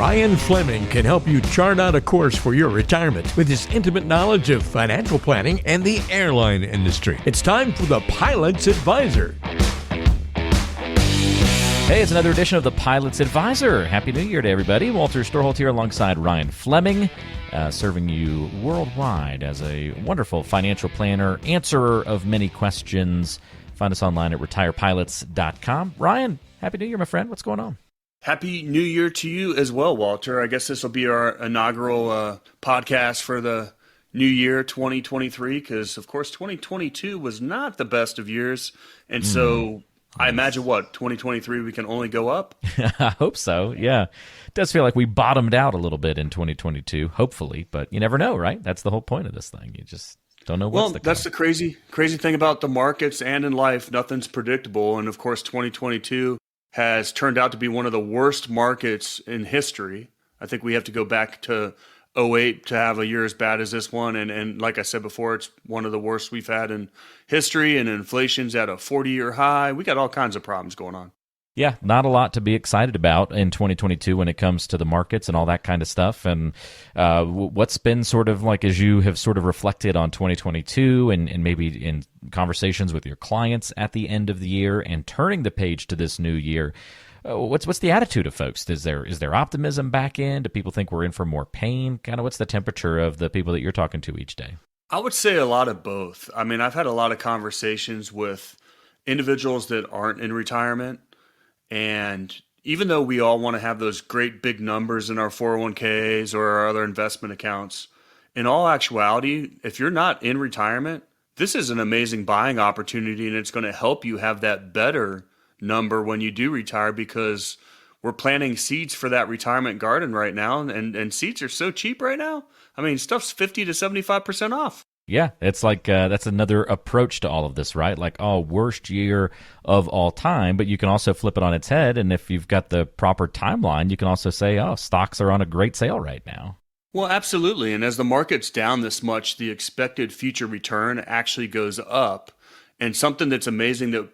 Ryan Fleming can help you chart out a course for your retirement with his intimate knowledge of financial planning and the airline industry. It's time for the Pilot's Advisor. Hey, it's another edition of the Pilot's Advisor. Happy New Year to everybody. Walter Storholt here alongside Ryan Fleming, serving you worldwide as a wonderful financial planner, answerer of many questions. Find us online at retirepilots.com. Ryan, Happy New Year, my friend. What's going on? Happy New Year to you as well, Walter. I guess this will be our inaugural podcast for the new year 2023 because, of course, 2022 was not the best of years. And so I imagine, 2023 we can only go up? I hope so, yeah. It does feel like we bottomed out a little bit in 2022, hopefully. But you never know, right? That's the whole point of this thing. You just don't know what's the that's the crazy thing about the markets and in life. Nothing's predictable. And, of course, 2022 has turned out to be one of the worst markets in history. I think we have to go back to 2008 to have a year as bad as this one. And like I said before, it's one of the worst we've had in history, and inflation's at a 40-year high. We got all kinds of problems going on. Yeah, not a lot to be excited about in 2022 when it comes to the markets and all that kind of stuff. And what's been sort of like, as you have sort of reflected on 2022 and maybe in conversations with your clients at the end of the year and turning the page to this new year, what's the attitude of folks? Is there optimism back in? Do people think we're in for more pain? Kind of what's the temperature of the people that you're talking to each day? I would say a lot of both. I mean, I've had a lot of conversations with individuals that aren't in retirement. And even though we all want to have those great big numbers in our 401ks or our other investment accounts, in all actuality, if you're not in retirement, this is an amazing buying opportunity, and it's going to help you have that better number when you do retire, because we're planting seeds for that retirement garden right now, and seeds are so cheap right now. I mean, stuff's 50 to 75% off. Yeah, it's like that's another approach to all of this, right? Like, worst year of all time, but you can also flip it on its head, and if you've got the proper timeline, you can also say, stocks are on a great sale right now. Well, absolutely, and as the market's down this much, the expected future return actually goes up. And something that's amazing that,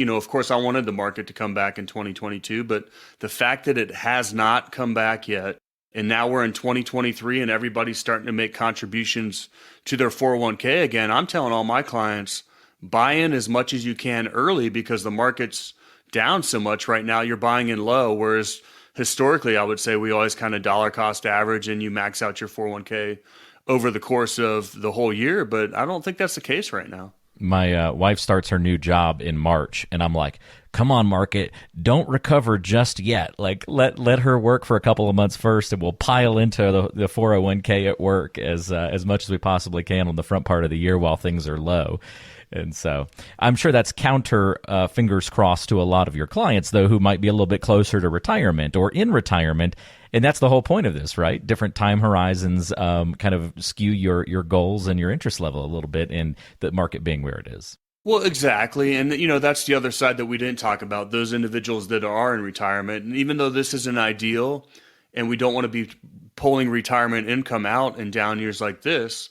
of course, I wanted the market to come back in 2022, but the fact that it has not come back yet, and now we're in 2023 and everybody's starting to make contributions to their 401k again, I'm telling all my clients, buy in as much as you can early because the market's down so much right now. You're buying in low, whereas historically, I would say we always kind of dollar cost average and you max out your 401k over the course of the whole year, but I don't think that's the case right now. My wife starts her new job in March, and I'm like, come on, market, don't recover just yet. Like, let her work for a couple of months first, and we'll pile into the 401k at work as much as we possibly can on the front part of the year while things are low. And so I'm sure that's counter, fingers crossed, to a lot of your clients, though, who might be a little bit closer to retirement or in retirement. And that's the whole point of this, right? Different time horizons kind of skew your goals and your interest level a little bit in the market being where it is. Well, exactly. And, that's the other side that we didn't talk about, those individuals that are in retirement. And even though this isn't ideal and we don't want to be pulling retirement income out in down years like this,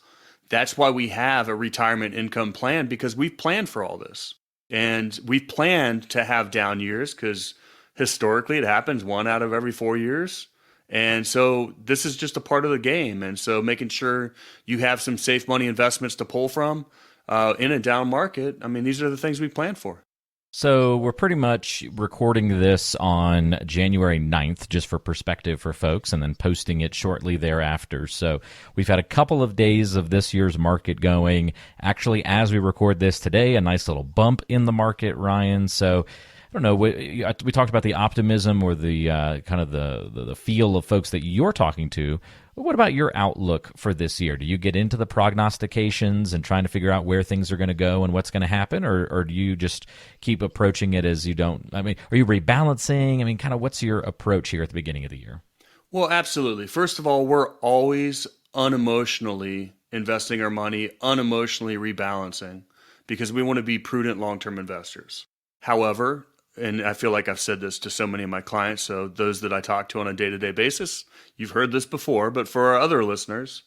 that's why we have a retirement income plan, because we've planned for all this. And we've planned to have down years because historically it happens 1 out of every 4 years. And so this is just a part of the game. And so making sure you have some safe money investments to pull from in a down market, I mean, these are the things we planned for. So we're pretty much recording this on January 9th, just for perspective for folks, and then posting it shortly thereafter. So we've had a couple of days of this year's market going. Actually, as we record this today, a nice little bump in the market, Ryan. So I don't know, we talked about the optimism or the kind of the feel of folks that you're talking to. What about your outlook for this year? Do you get into the prognostications and trying to figure out where things are going to go and what's going to happen, or do you just keep approaching it as you don't? I mean, are you rebalancing? I mean, kind of what's your approach here at the beginning of the year? Well, absolutely. First of all, we're always unemotionally investing our money, unemotionally rebalancing, because we want to be prudent long-term investors. However, and I feel like I've said this to so many of my clients, so those that I talk to on a day-to-day basis, you've heard this before, but for our other listeners,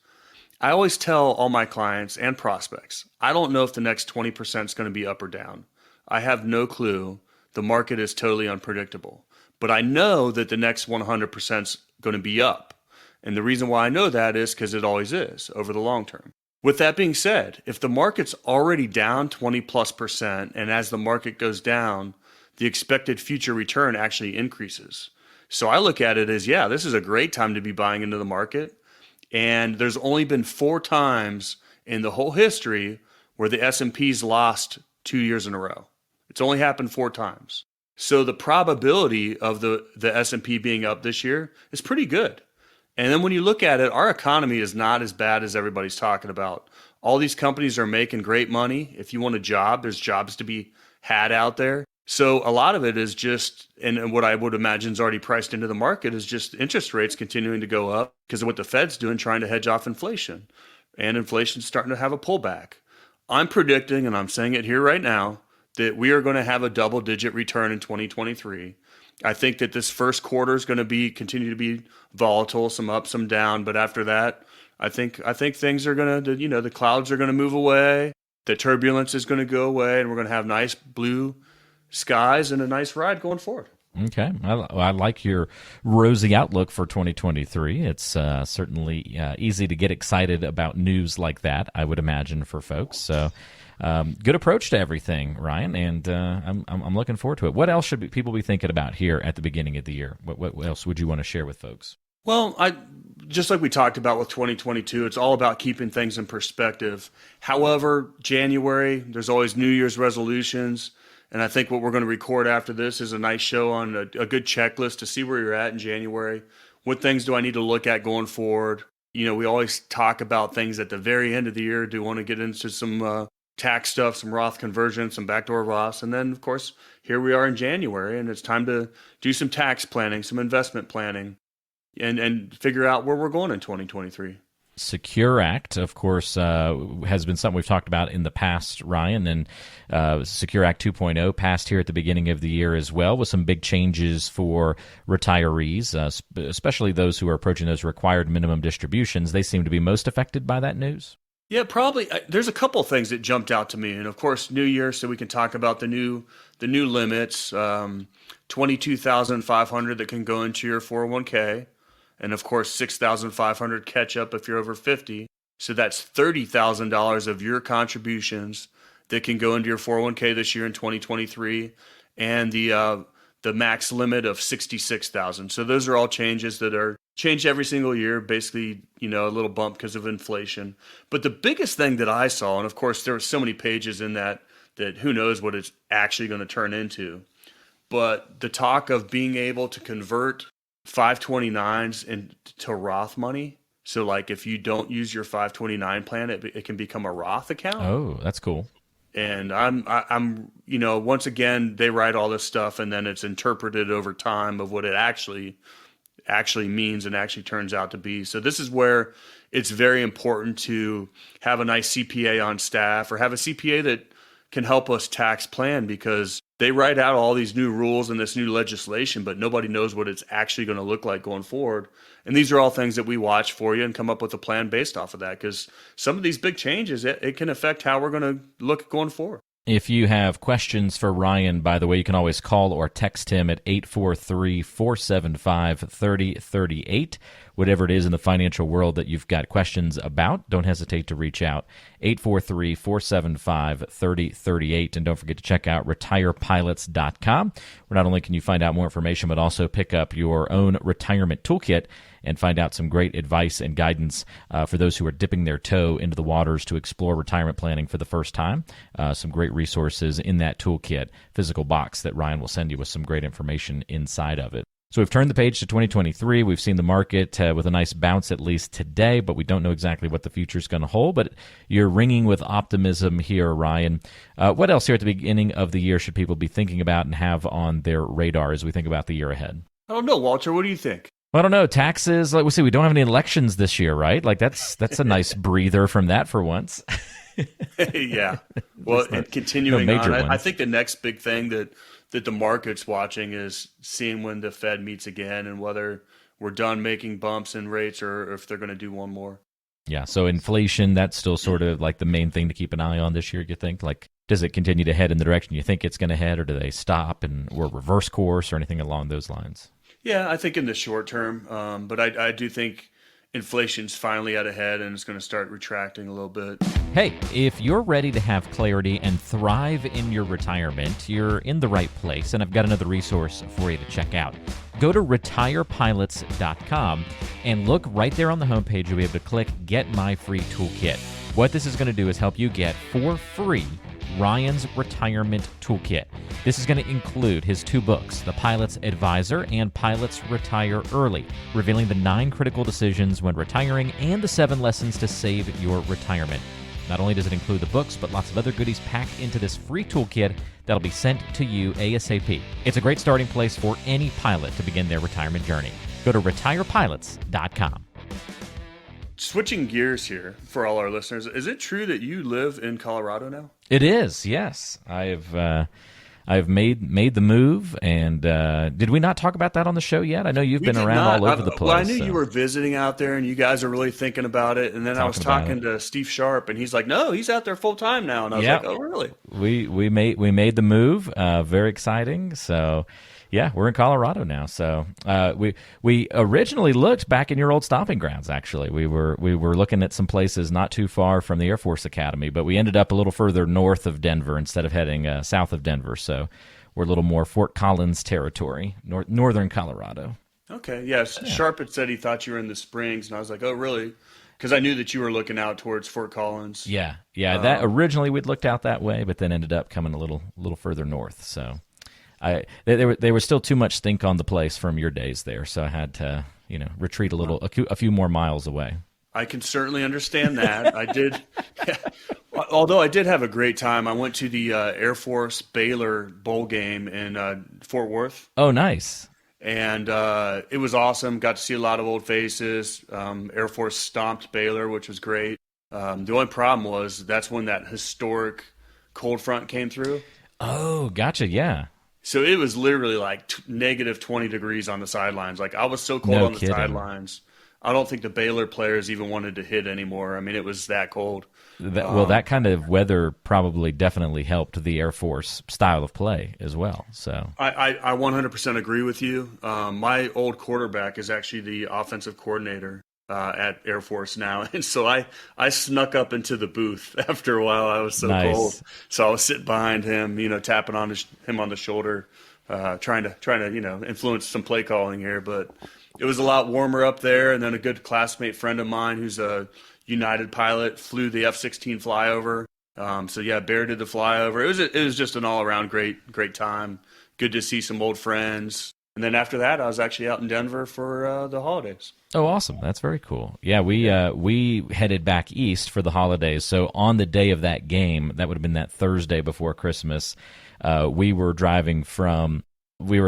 I always tell all my clients and prospects, I don't know if the next 20% is going to be up or down. I have no clue. The market is totally unpredictable. but I know that the next 100% is going to be up. And the reason why I know that is because it always is over the long term. With that being said, if the market's already down 20+%, and as the market goes down, the expected future return actually increases. So I look at it as, yeah, this is a great time to be buying into the market. And there's only been 4 times in the whole history where the S&P's lost 2 years in a row. It's only happened 4 times. So the probability of the S&P being up this year is pretty good. And then when you look at it, our economy is not as bad as everybody's talking about. All these companies are making great money. If you want a job, there's jobs to be had out there. So a lot of it is just, and what I would imagine is already priced into the market, is just interest rates continuing to go up because of what the Fed's doing, trying to hedge off inflation. And inflation's starting to have a pullback. I'm predicting, and I'm saying it here right now, that we are going to have a double-digit return in 2023. I think that this first quarter is going to continue to be volatile, some up, some down. But after that, I think things are going to, the clouds are going to move away, the turbulence is going to go away, and we're going to have nice blue skies and a nice ride going forward. Okay. I like your rosy outlook for 2023. It's certainly easy to get excited about news like that, I would imagine, for folks. So good approach to everything, Ryan, and I'm looking forward to it. What else should people be thinking about here at the beginning of the year? What else would you want to share with folks? Well, just like we talked about with 2022, it's all about keeping things in perspective. However, January, there's always New Year's resolutions. And I think what we're going to record after this is a nice show on a good checklist to see where you're at in January. What things do I need to look at going forward? We always talk about things at the very end of the year. Do you want to get into some tax stuff, some Roth conversion, some backdoor Roths? And then, of course, here we are in January, and it's time to do some tax planning, some investment planning, and figure out where we're going in 2023. Secure Act, of course, has been something we've talked about in the past, Ryan, and Secure Act 2.0 passed here at the beginning of the year as well, with some big changes for retirees, especially those who are approaching those required minimum distributions. They seem to be most affected by that news. Yeah, probably. There's a couple of things that jumped out to me, and of course, New Year, so we can talk about the new limits, 22,500 that can go into your 401k. And of course, 6,500 catch up if you're over 50. So that's $30,000 of your contributions that can go into your 401k this year in 2023, and the max limit of 66,000. So those are all changes that are changed every single year. Basically, a little bump because of inflation. But the biggest thing that I saw, and of course there were so many pages in that who knows what it's actually going to turn into, but the talk of being able to convert 529s into Roth money. So like if you don't use your 529 plan, it can become a Roth account. Oh, that's cool. And I'm once again, they write all this stuff and then it's interpreted over time of what it actually means and actually turns out to be. So this is where it's very important to have a nice CPA on staff, or have a CPA that can help us tax plan, because they write out all these new rules and this new legislation, but nobody knows what it's actually going to look like going forward. And these are all things that we watch for you and come up with a plan based off of that, because some of these big changes, it can affect how we're going to look going forward. If you have questions for Ryan, by the way, you can always call or text him at 843-475-3038. Whatever it is in the financial world that you've got questions about, don't hesitate to reach out. 843-475-3038. And don't forget to check out retirepilots.com, where not only can you find out more information, but also pick up your own retirement toolkit and find out some great advice and guidance for those who are dipping their toe into the waters to explore retirement planning for the first time. Some great resources in that toolkit, physical box that Ryan will send you with some great information inside of it. So we've turned the page to 2023. We've seen the market with a nice bounce, at least today, but we don't know exactly what the future is going to hold. But you're ringing with optimism here, Ryan. What else here at the beginning of the year should people be thinking about and have on their radar as we think about the year ahead? I don't know, Walter. What do you think? I don't know. Taxes, like we see, we don't have any elections this year, right? Like that's a nice breather from that for once. Yeah. Well, and continuing on, ones. I think the next big thing that the market's watching is seeing when the Fed meets again and whether we're done making bumps in rates or if they're going to do one more. Yeah. So inflation, that's still sort of like the main thing to keep an eye on this year, you think? Like does it continue to head in the direction you think it's going to head, or do they stop or reverse course or anything along those lines? Yeah, I think in the short term, but I do think inflation's finally at a head and it's going to start retracting a little bit. Hey, if you're ready to have clarity and thrive in your retirement, you're in the right place, and I've got another resource for you to check out. Go to retirepilots.com and look right there on the homepage. You'll be able to click Get My Free Toolkit. What this is going to do is help you get for free Ryan's Retirement Toolkit. This is going to include his 2 books, The Pilot's Advisor and Pilots Retire Early, revealing the 9 critical decisions when retiring and the 7 lessons to save your retirement. Not only does it include the books, but lots of other goodies packed into this free toolkit that'll be sent to you ASAP. It's a great starting place for any pilot to begin their retirement journey. Go to retirepilots.com. Switching gears here for all our listeners, is it true that you live in Colorado now? It is, yes. I've made the move, and did we not talk about that on the show yet? I know you've been around all over the place. Well, I knew you were visiting out there, and you guys are really thinking about it. And then I was talking to Steve Sharp, and he's like, "No, he's out there full time now." And I was like, "Oh, really?" We made the move. Very exciting. So. Yeah, we're in Colorado now. So we originally looked back in your old stomping grounds. Actually, we were looking at some places not too far from the Air Force Academy, but we ended up a little further north of Denver instead of heading south of Denver. So we're a little more Fort Collins territory, northern Colorado. Okay, yes. Yeah. Sharp had said he thought you were in the Springs, and I was like, "Oh, really?" Because I knew that you were looking out towards Fort Collins. Yeah. That originally we'd looked out that way, but then ended up coming a little further north. So. There was still too much stink on the place from your days there, so I had to, retreat a few more miles away. I can certainly understand that. I did, although I did have a great time. I went to the Air Force Baylor bowl game in Fort Worth. Oh, nice! And it was awesome. Got to see a lot of old faces. Air Force stomped Baylor, which was great. The only problem was that's when that historic cold front came through. Oh, gotcha. Yeah. So it was literally like negative 20 degrees on the sidelines. Like I was so cold on the sidelines. I don't think the Baylor players even wanted to hit anymore. I mean, it was that cold. That kind of weather probably definitely helped the Air Force style of play as well. So I 100% agree with you. My old quarterback is actually the offensive coordinator at Air Force now. And so I snuck up into the booth after a while. I was so cold. So I was sitting behind him, tapping on him on the shoulder, trying to, influence some play calling here. But it was a lot warmer up there. And then a good classmate friend of mine who's a United pilot flew the F-16 flyover. So yeah, Bear did the flyover. It was just an all around great time. Good to see some old friends. And then after that, I was actually out in Denver for the holidays. Oh, awesome. That's very cool. Yeah, we headed back east for the holidays. So on the day of that game, that would have been that Thursday before Christmas, we were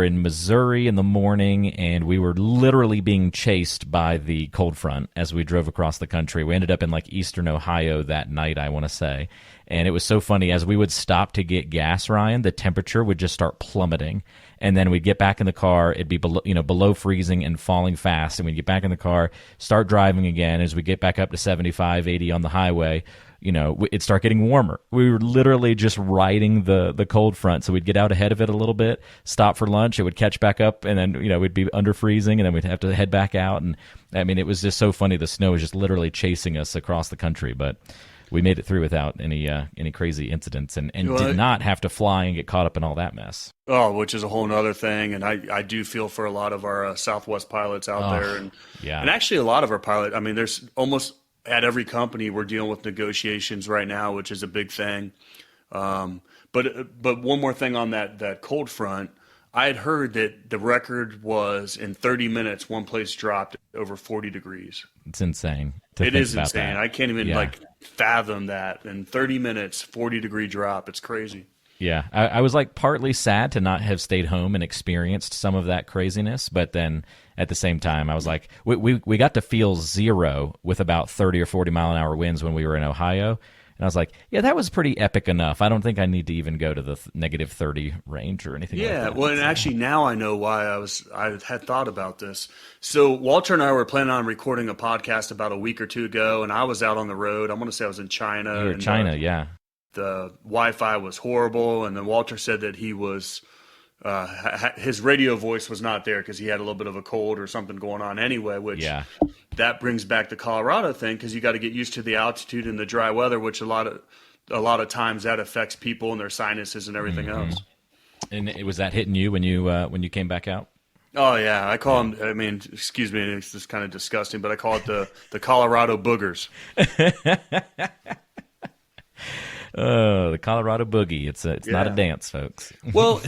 in Missouri in the morning, and we were literally being chased by the cold front as we drove across the country. We ended up in eastern Ohio that night, I want to say. And it was so funny. As we would stop to get gas, Ryan, the temperature would just start plummeting. And then we'd get back in the car, it'd be below freezing and falling fast. And we'd get back in the car, start driving again. As we get back up to 75, 80 on the highway, it'd start getting warmer. We were literally just riding the cold front. So we'd get out ahead of it a little bit, stop for lunch, it would catch back up, and then, we'd be under freezing, and then we'd have to head back out. And I mean, it was just so funny. The snow was just literally chasing us across the country. But we made it through without any crazy incidents, and did not have to fly and get caught up in all that mess. Oh, which is a whole other thing. And I do feel for a lot of our Southwest pilots out there. And actually a lot of our pilots, I mean, there's almost at every company we're dealing with negotiations right now, which is a big thing. But one more thing on that cold front, I had heard that the record was in 30 minutes, one place dropped over 40 degrees. It's insane. It is insane. I can't even fathom that. In 30 minutes, 40-degree drop. It's crazy. Yeah, I was partly sad to not have stayed home and experienced some of that craziness, but then at the same time, I was like, we got to feel zero with about 30 or 40 mile an hour winds when we were in Ohio. And I was like, yeah, that was pretty epic enough. I don't think I need to even go to the negative 30 range or anything like that. Yeah, well, and actually now I know why I had thought about this. So Walter and I were planning on recording a podcast about a week or two ago, and I was out on the road. I want to say I was in China. You were in China, yeah. the Wi-Fi was horrible, and then Walter said that he was his radio voice was not there because he had a little bit of a cold or something going on anyway. Which that brings back the Colorado thing, because you got to get used to the altitude and the dry weather, which a lot of times that affects people and their sinuses and everything else. And was that hitting you when you came back out? Oh yeah, I call them. I mean, excuse me, it's just kind of disgusting, but I call it the Colorado boogers. Oh, the Colorado boogie. It's not a dance, folks. Well,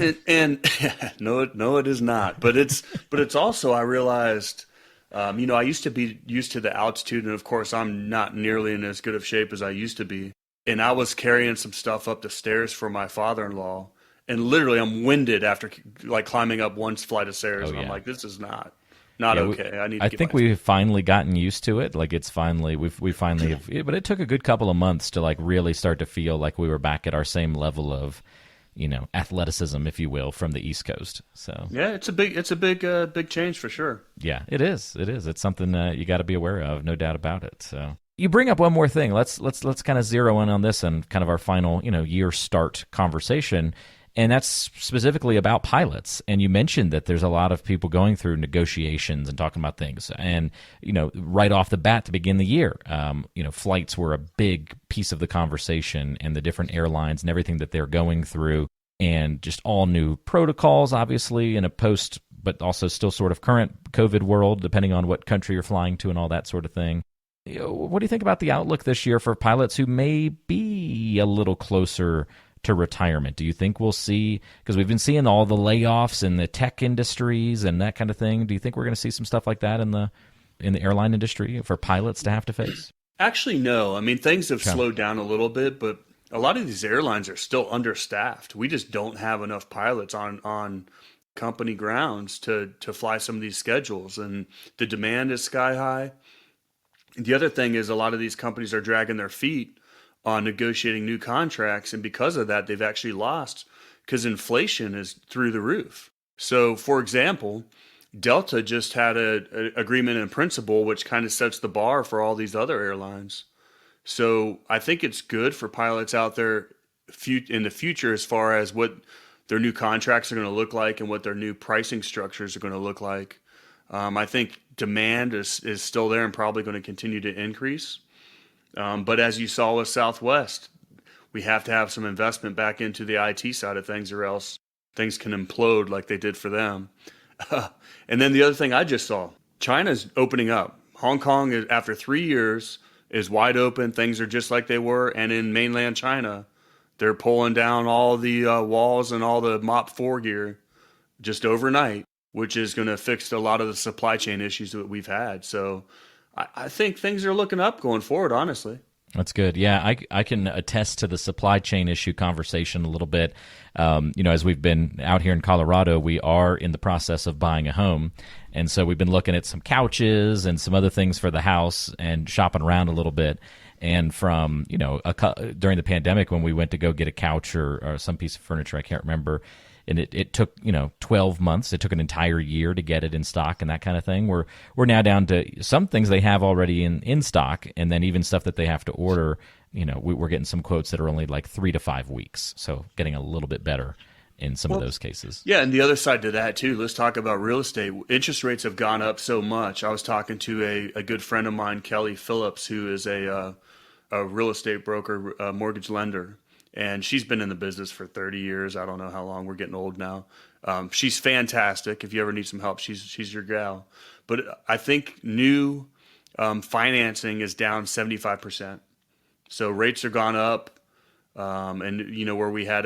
no, it is not. But it's also, I realized, I used to be used to the altitude, and of course, I'm not nearly in as good of shape as I used to be. And I was carrying some stuff up the stairs for my father-in-law, and literally, I'm winded after like climbing up one flight of stairs, and I'm like, this is not okay. I think we've finally gotten used to it. Like, it's finally we finally have, but it took a good couple of months to like really start to feel like we were back at our same level of, athleticism, if you will, from the East Coast. So yeah, it's a big change for sure. Yeah, it is. It's something you got to be aware of, no doubt about it. So you bring up one more thing. Let's kind of zero in on this and kind of our final year start conversation. And that's specifically about pilots. And you mentioned that there's a lot of people going through negotiations and talking about things. And, right off the bat to begin the year, flights were a big piece of the conversation, and the different airlines and everything that they're going through, and just all new protocols, obviously, in a post, but also still sort of current COVID world, depending on what country you're flying to and all that sort of thing. What do you think about the outlook this year for pilots who may be a little closer to retirement? Do you think we'll see, because we've been seeing all the layoffs in the tech industries and that kind of thing, do you think we're going to see some stuff like that in the airline industry for pilots to have to face? Actually, no. I mean, things have slowed down a little bit, but a lot of these airlines are still understaffed. We just don't have enough pilots on company grounds to fly some of these schedules, and the demand is sky high. The other thing is, a lot of these companies are dragging their feet on negotiating new contracts, and because of that, they've actually lost, because inflation is through the roof. So, for example, Delta just had an agreement in principle, which kind of sets the bar for all these other airlines. So I think it's good for pilots out there in the future, as far as what their new contracts are going to look like and what their new pricing structures are going to look like. I think demand is still there and probably going to continue to increase. But as you saw with Southwest, we have to have some investment back into the IT side of things, or else things can implode like they did for them. And then the other thing I just saw, China's opening up. Hong Kong, after 3 years, is wide open. Things are just like they were. And in mainland China, they're pulling down all the walls and all the Mop 4 gear just overnight, which is going to fix a lot of the supply chain issues that we've had. So I think things are looking up going forward, honestly. That's good. Yeah, I can attest to the supply chain issue conversation a little bit. As we've been out here in Colorado, we are in the process of buying a home. And so we've been looking at some couches and some other things for the house and shopping around a little bit. And from, during the pandemic, when we went to go get a couch or some piece of furniture, I can't remember, and it took 12 months. It took an entire year to get it in stock and that kind of thing. We're now down to some things they have already in stock, and then even stuff that they have to order. We're getting some quotes that are only like 3 to 5 weeks. So getting a little bit better in some of those cases. Yeah, and the other side to that too. Let's talk about real estate. Interest rates have gone up so much. I was talking to a good friend of mine, Kelly Phillips, who is a real estate broker, mortgage lender. And she's been in the business for 30 years. I don't know how long. We're getting old now. She's fantastic. If you ever need some help, she's your gal. But I think new financing is down 75%. So rates are gone up. And, where we had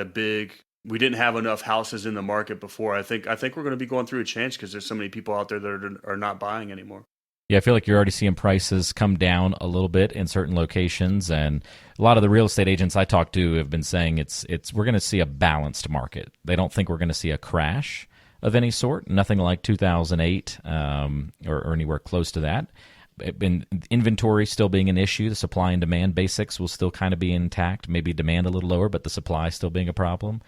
we didn't have enough houses in the market before. I think we're going to be going through a change, because there's so many people out there that are not buying anymore. Yeah, I feel like you're already seeing prices come down a little bit in certain locations, and a lot of the real estate agents I talk to have been saying we're going to see a balanced market. They don't think we're going to see a crash of any sort, nothing like 2008 or anywhere close to that. Inventory still being an issue, the supply and demand basics will still kind of be intact, maybe demand a little lower, but the supply still being a problem.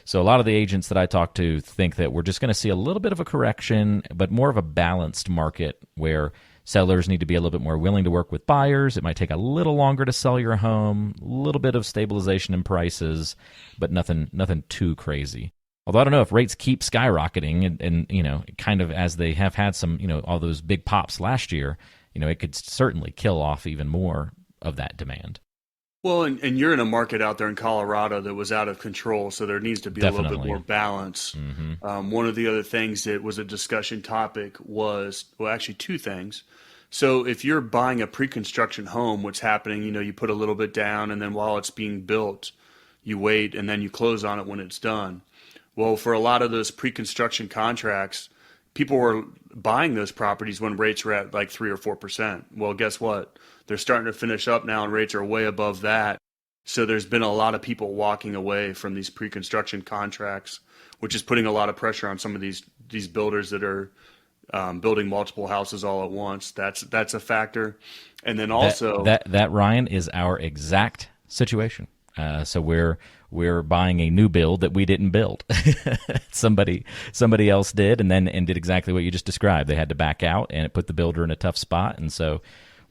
So a lot of the agents that I talk to think that we're just going to see a little bit of a correction, but more of a balanced market where sellers need to be a little bit more willing to work with buyers. It might take a little longer to sell your home, a little bit of stabilization in prices, but nothing too crazy. Although I don't know if rates keep skyrocketing and kind of as they have had some, all those big pops last year, it could certainly kill off even more of that demand. Well, and you're in a market out there in Colorado that was out of control, so there needs to be a little bit more balance. Mm-hmm. One of the other things that was a discussion topic was, well, actually two things. So if you're buying a pre-construction home, what's happening, you put a little bit down, and then while it's being built, you wait, and then you close on it when it's done. Well, for a lot of those pre-construction contracts, people were buying those properties when rates were at like 3 or 4%. Well, guess what? They're starting to finish up now, and rates are way above that. So there's been a lot of people walking away from these pre-construction contracts, which is putting a lot of pressure on some of these builders that are building multiple houses all at once. That's a factor. And then also that Ryan is our exact situation. So we're buying a new build that we didn't build. Somebody else did, and did exactly what you just described. They had to back out, and it put the builder in a tough spot. And so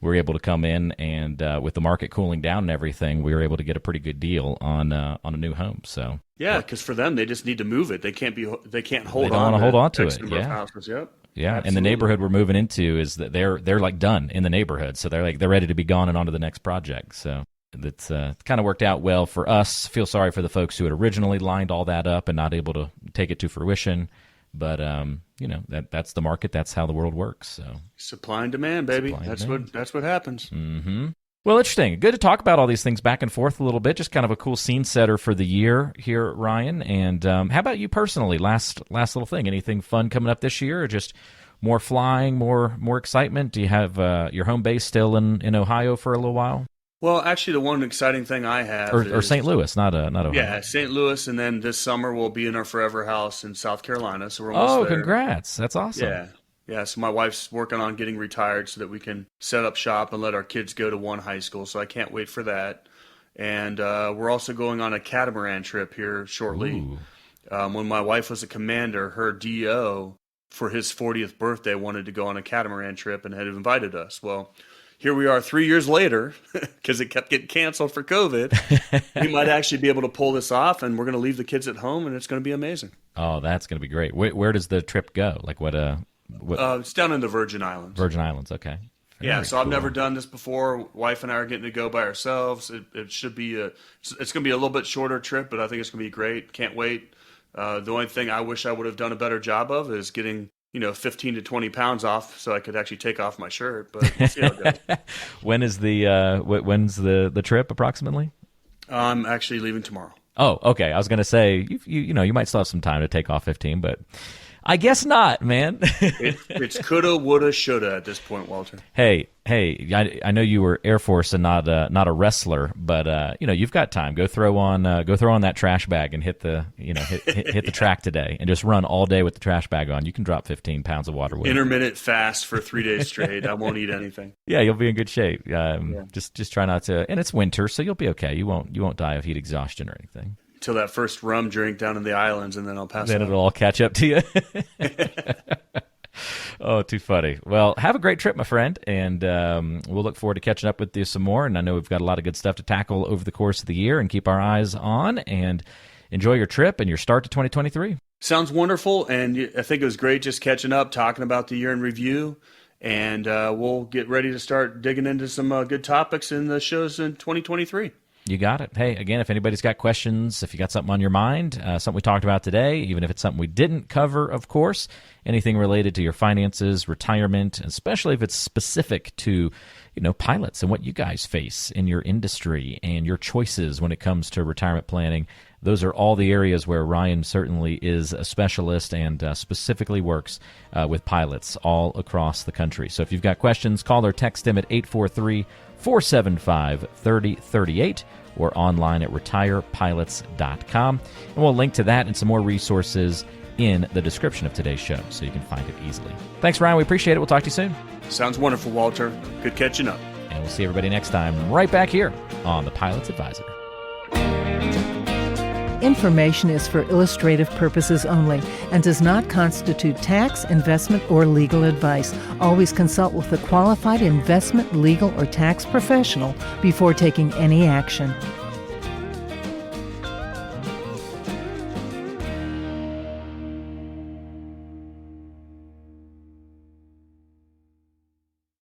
we're able to come in, and with the market cooling down and everything, we were able to get a pretty good deal on a new home. So yeah, because for them, they just need to move it. They can't hold on. They don't want to hold on to it. Yeah. Houses. Yep. Yeah, Absolutely. and the neighborhood we're moving into is that they're like done in the neighborhood, so they're ready to be gone and on to the next project. So that's kind of worked out well for us. Feel sorry for the folks who had originally lined all that up and not able to take it to fruition. But that's the market. That's how the world works. So supply and demand, baby. That's what happens. Mm-hmm. Well, interesting. Good to talk about all these things back and forth a little bit. Just kind of a cool scene setter for the year here, Ryan. And how about you personally? Last little thing. Anything fun coming up this year, or just more flying, more excitement? Do you have your home base still in Ohio for a little while? Well, actually, the one exciting thing I have or St. Louis, not Ohio. Yeah, St. Louis, and then this summer we'll be in our forever house in South Carolina. So we're almost there. Congrats! That's awesome. Yeah. So my wife's working on getting retired so that we can set up shop and let our kids go to one high school. So I can't wait for that. And we're also going on a catamaran trip here shortly. When my wife was a commander, her DO for his 40th birthday wanted to go on a catamaran trip and had invited us. Well, here we are 3 years later, because it kept getting canceled for COVID. We might actually be able to pull this off, and we're going to leave the kids at home, and it's going to be amazing. Oh, that's going to be great. Where does the trip go? Like what? It's down in the Virgin Islands. Virgin Islands, okay. Very so cool. I've never done this before. Wife and I are getting to go by ourselves. It should be it's going to be a little bit shorter trip, but I think it's going to be great. Can't wait. The only thing I wish I would have done a better job of is getting 15 to 20 pounds off so I could actually take off my shirt, but we'll see how it goes. When's the trip approximately? I'm actually leaving tomorrow. Oh, okay. I was going to say, you might still have some time to take off 15, but I guess not, man. It's coulda, woulda, shoulda at this point, Walter. Hey, I know you were Air Force and not a wrestler, but you've got time. Go throw on that trash bag and hit the hit the track today, and just run all day with the trash bag on. You can drop 15 pounds of water weight. Intermittent fast for 3 days straight. I won't eat anything. Yeah, you'll be in good shape. Just try not to, and it's winter, so you'll be okay. You won't die of heat exhaustion or anything. Till that first rum drink down in the islands, and then I'll pass. Then it'll all catch up to you. Oh, too funny. Well, have a great trip, my friend, and we'll look forward to catching up with you some more. And I know we've got a lot of good stuff to tackle over the course of the year, and keep our eyes on. And enjoy your trip and your start to 2023. Sounds wonderful, and I think it was great just catching up, talking about the year in review. And we'll get ready to start digging into some good topics in the shows in 2023. You got it. Hey, again, if anybody's got questions, if you got something on your mind, something we talked about today, even if it's something we didn't cover, of course, anything related to your finances, retirement, especially if it's specific to, pilots and what you guys face in your industry and your choices when it comes to retirement planning, those are all the areas where Ryan certainly is a specialist and specifically works with pilots all across the country. So if you've got questions, call or text him at 843-475-3038 or online at retirepilots.com. And we'll link to that and some more resources in the description of today's show, so you can find it easily. Thanks, Ryan. We appreciate it. We'll talk to you soon. Sounds wonderful, Walter. Good catching up. And we'll see everybody next time right back here on The Pilot's Advisor. information is for illustrative purposes only and does not constitute tax, investment, or legal advice. Always consult with a qualified investment, legal, or tax professional before taking any action.